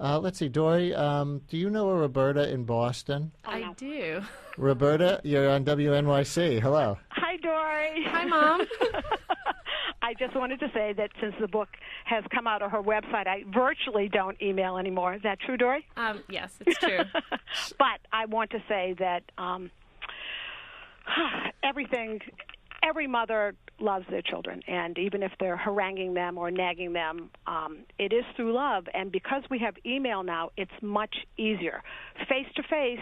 Let's see, Doree, do you know a Roberta in Boston? I do. Roberta, you're on WNYC. Hello. Hi, Doree. Hi, Mom. I just wanted to say that since the book has come out on her website, I virtually don't email anymore. Is that true, Doree? Yes, it's true. But I want to say that every mother loves their children, and even if they're haranguing them or nagging them, it is through love. And because we have email now, it's much easier. Face-to-face,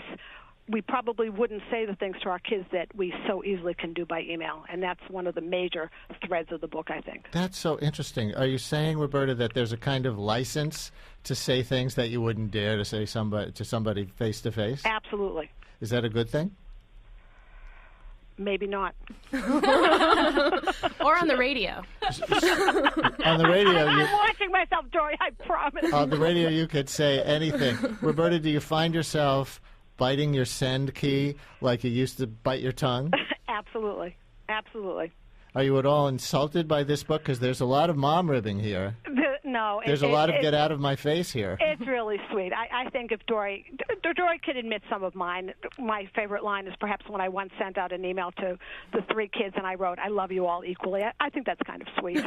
we probably wouldn't say the things to our kids that we so easily can do by email, and that's one of the major threads of the book, I think. That's so interesting. Are you saying, Roberta, that there's a kind of license to say things that you wouldn't dare to say to somebody face-to-face? Absolutely. Is that a good thing? Maybe not. Or on the radio. On the radio, I'm watching myself, Doree, I promise. On the radio, you could say anything. Roberta, do you find yourself biting your send key like you used to bite your tongue? Absolutely. Absolutely. Are you at all insulted by this book? Because there's a lot of mom ribbing here. No. There's a lot of get out of my face here. It's really sweet. I think if Doree could admit some of mine, my favorite line is perhaps when I once sent out an email to the 3 kids and I wrote, "I love you all equally." I think that's kind of sweet.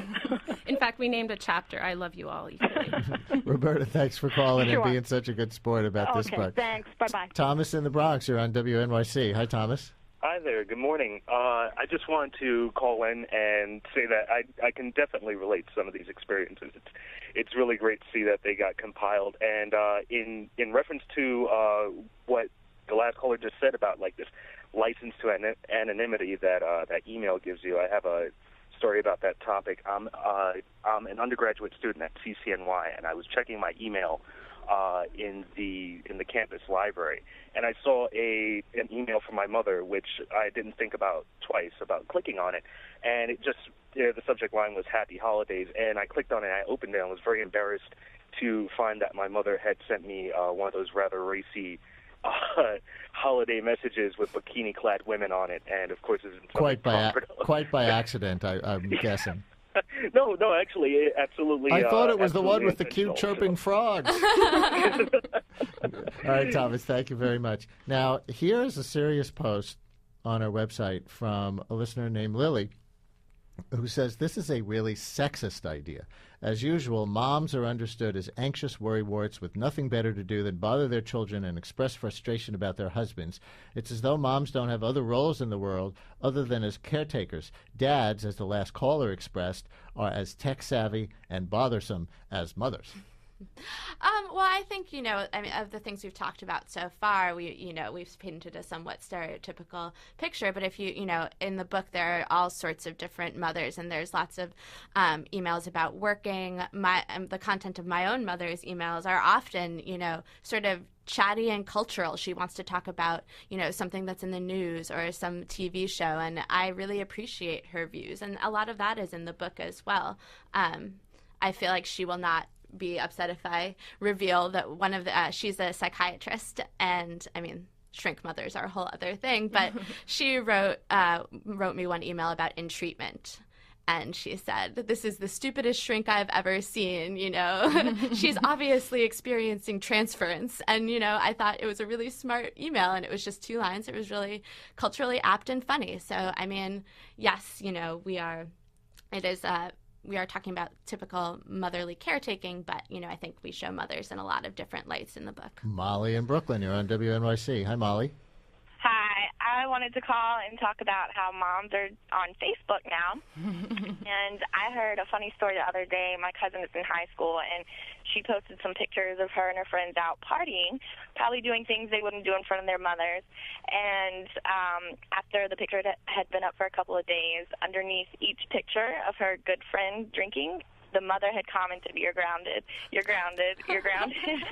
In fact, we named a chapter, "I love you all equally." Roberta, thanks for calling Sure. and being such a good sport about this book. Thanks. Bye-bye. Thomas in the Bronx, you're on WNYC. Hi, Thomas. Hi there. Good morning. I just wanted to call in and say that I can definitely relate to some of these experiences. It's really great to see that they got compiled. And in reference to what the last caller just said about like this license to anonymity that that email gives you, I have a story about that topic. I'm an undergraduate student at CCNY, and I was checking my email in the campus library, and I saw an email from my mother, which I didn't think about twice about clicking on it, and it just the subject line was "Happy Holidays," and I clicked on it, and I opened it, and I was very embarrassed to find that my mother had sent me one of those rather racy holiday messages with bikini-clad women on it, and of course, it's quite by accident, I'm guessing. No, actually, it absolutely. I thought it was the one with the intentional, cute chirping frogs. All right, Thomas, thank you very much. Now, here's a serious post on our website from a listener named Lily, who says this is a really sexist idea. As usual, moms are understood as anxious worrywarts with nothing better to do than bother their children and express frustration about their husbands. It's as though moms don't have other roles in the world other than as caretakers. Dads, as the last caller expressed, are as tech-savvy and bothersome as mothers. Well, I think, of the things we've talked about so far, we've painted a somewhat stereotypical picture. But if in the book, there are all sorts of different mothers, and there's lots of emails about working. The content of my own mother's emails are often, sort of chatty and cultural. She wants to talk about, something that's in the news or some TV show, and I really appreciate her views. And a lot of that is in the book as well. I feel like she will not be upset if I reveal that she's a psychiatrist, and I mean, shrink mothers are a whole other thing, but she wrote me one email about in treatment. And she said, "This is the stupidest shrink I've ever seen, She's obviously experiencing transference." And, I thought it was a really smart email, and it was just 2 lines. It was really culturally apt and funny. So, I mean, yes, we are talking about typical motherly caretaking, but, I think we show mothers in a lot of different lights in the book. Molly in Brooklyn, you're on WNYC. Hi, Molly. Hi. I wanted to call and talk about how moms are on Facebook now. And I heard a funny story the other day. My cousin is in high school, and she posted some pictures of her and her friends out partying, probably doing things they wouldn't do in front of their mothers. And after the picture had been up for a couple of days, underneath each picture of her good friend drinking, the mother had commented, "You're grounded, you're grounded, you're grounded."